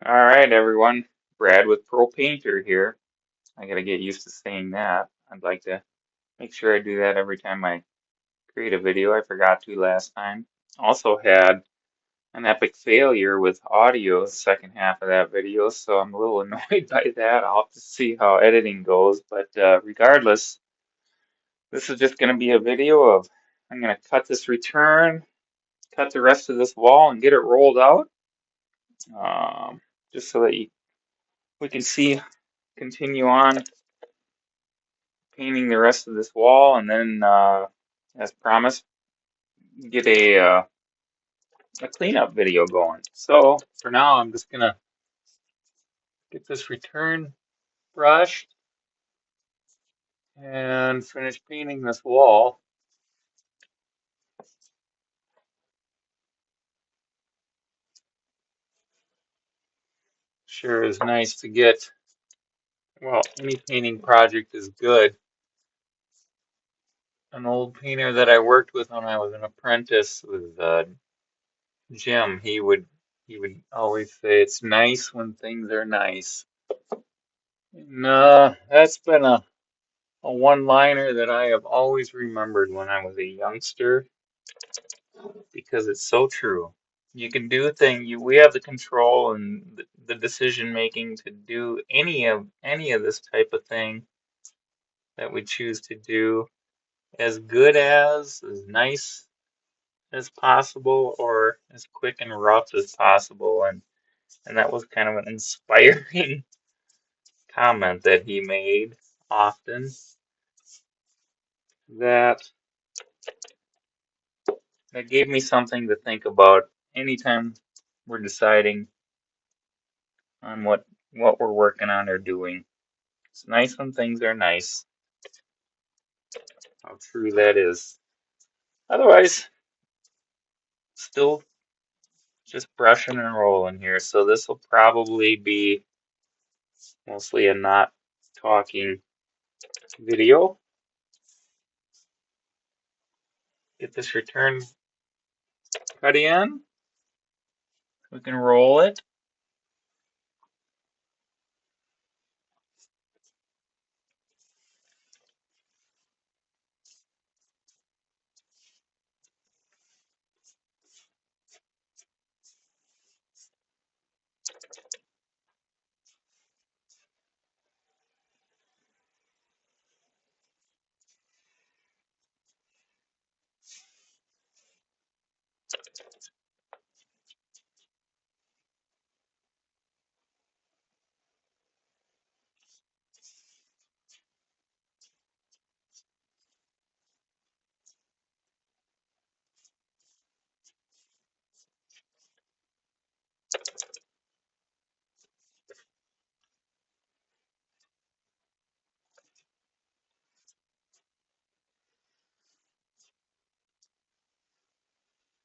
All right, everyone. Brad with Pro Painter here. I gotta get used to saying that. I'd like to make sure I do that every time I create a video. I forgot to last time. Also had an epic failure with audio, the second half of that video, so I'm a little annoyed by that. I'll have to see how editing goes, but regardless, this is just gonna be a video of I'm gonna cut this return, cut the rest of this wall, and get it rolled out, um, just so that we can see continue on painting the rest of this wall, and then, as promised, get a cleanup video going. So for now, I'm just gonna get this return brushed and finish painting this wall. Sure is nice to get, well, any painting project is good. An old painter that I worked with when I was an apprentice was Jim. He would always say it's nice when things are nice. And that's been a one-liner that I have always remembered when I was a youngster because it's so true. You can do we have the control and the decision making to do any of this type of thing that we choose to do as good as nice as possible or as quick and rough as possible, and that was kind of an inspiring comment that he made often, that that gave me something to think about anytime we're deciding on what we're working on or doing. It's nice when things are nice. How true that is. Otherwise, still just brushing and rolling here. So this will probably be mostly a not talking video. Get this return cut in. We can roll it.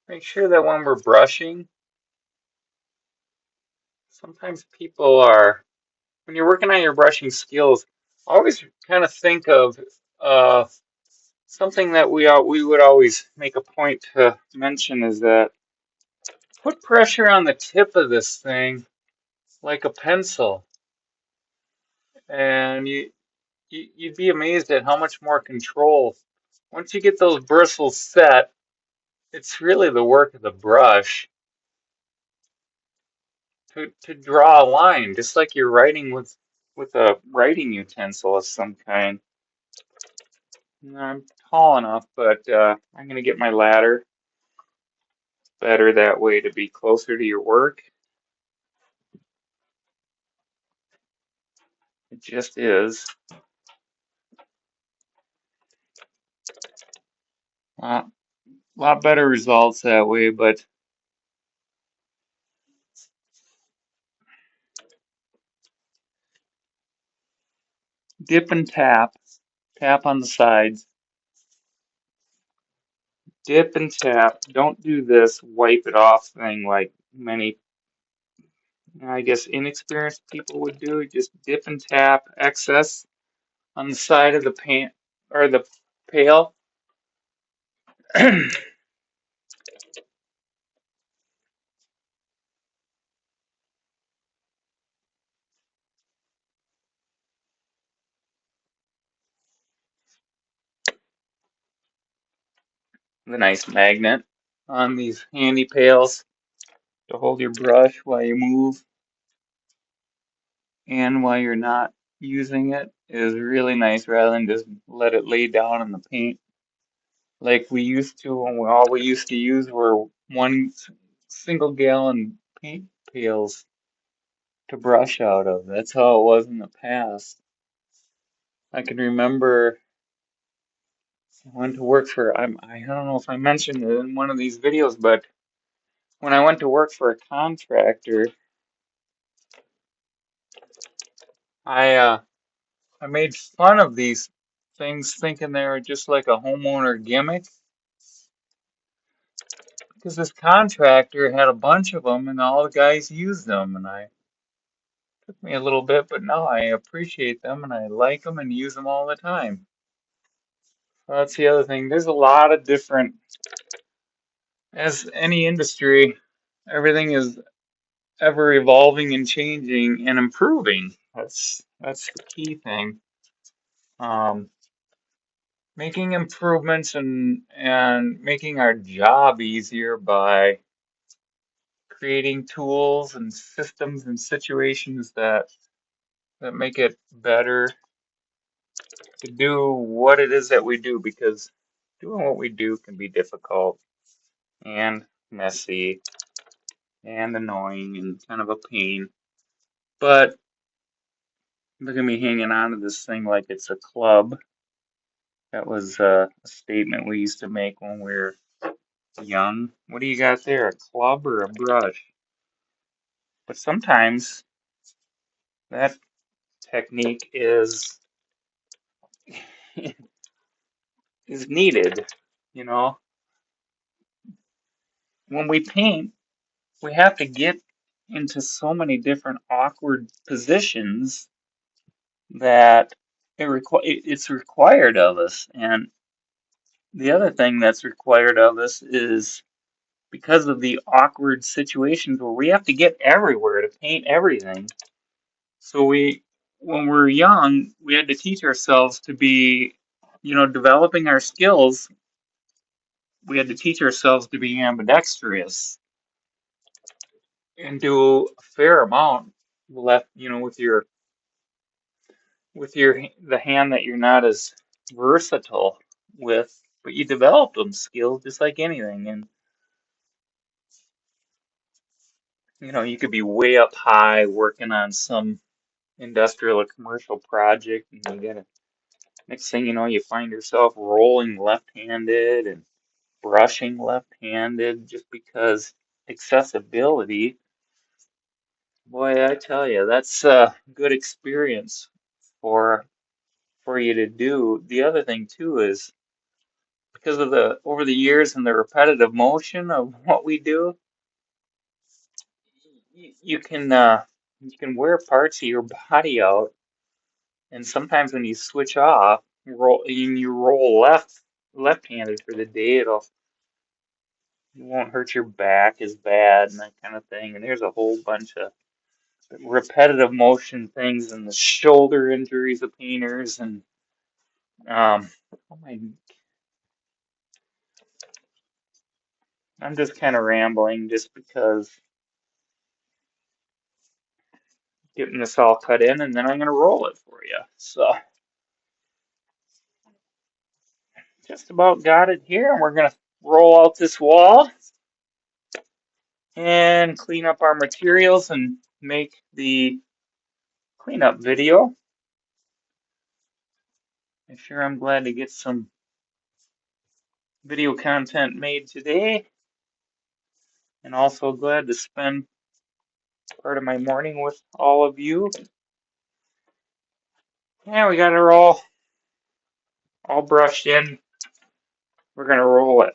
Make sure that when we're brushing, sometimes when you're working on your brushing skills, always kind of think of uh, something that we would always make a point to mention is that put pressure on the tip of this thing like a pencil, and you'd be amazed at how much more control. Once you get those bristles set, it's really the work of the brush to draw a line, just like you're writing with a writing utensil of some kind. I'm tall enough, but I'm gonna get my ladder. Better that way to be closer to your work. It just is. A lot better results that way, but dip and tap. Tap on the sides. Dip and tap. Don't do this wipe it off thing like many, I guess, inexperienced people would do. Just dip and tap excess on the side of the pan or the pail. The nice magnet on these handy pails to hold your brush while you move and while you're not using it is really nice rather than just let it lay down in the paint like we used to when all we used to use were single gallon paint pails to brush out of. That's how it was in the past. I can remember I went to work for I don't know if I mentioned it in one of these videos, but when I went to work for a contractor, I uh I made fun of these things thinking they were just like a homeowner gimmick because this contractor had a bunch of them and all the guys used them and I took me a little bit, but now I appreciate them and I like them and use them all the time. So that's the other thing. There's a lot of different, as any industry, everything is ever evolving and changing and improving. That's the key thing. Um, Making improvements and making our job easier by creating tools and systems and situations that make it better to do what it is that we do because doing what we do can be difficult and messy and annoying and kind of a pain. But look at me hanging on to this thing like it's a club. That was a statement we used to make when we were young. What do you got there? A club or a brush? But sometimes that technique is needed. You know, when we paint, we have to get into so many different awkward positions that it's required of us. And the other thing that's required of us is because of the awkward situations where we have to get everywhere to paint everything. So when we're young, we had to teach ourselves to be, developing our skills. We had to teach ourselves to be ambidextrous and do a fair amount left, with the hand that you're not as versatile with, but you develop them skills just like anything. And you could be way up high working on some industrial or commercial project, and you gotta next thing you know, you find yourself rolling left-handed and brushing left-handed just because accessibility. Boy, I tell you, that's a good experience for for you to do. The other thing too is because of the over the years and the repetitive motion of what we do, you can wear parts of your body out, and sometimes when you switch off, you roll left-handed for the day, it won't hurt your back as bad and that kind of thing. And there's a whole bunch of repetitive motion things and the shoulder injuries of painters and oh my, I'm just kind of rambling just because getting this all cut in and then I'm gonna roll it for you. So just about got it here, and we're gonna roll out this wall and clean up our materials and make the cleanup video. I sure am glad to get some video content made today, and also glad to spend part of my morning with all of you. Yeah, we got it all brushed in. We're gonna roll it.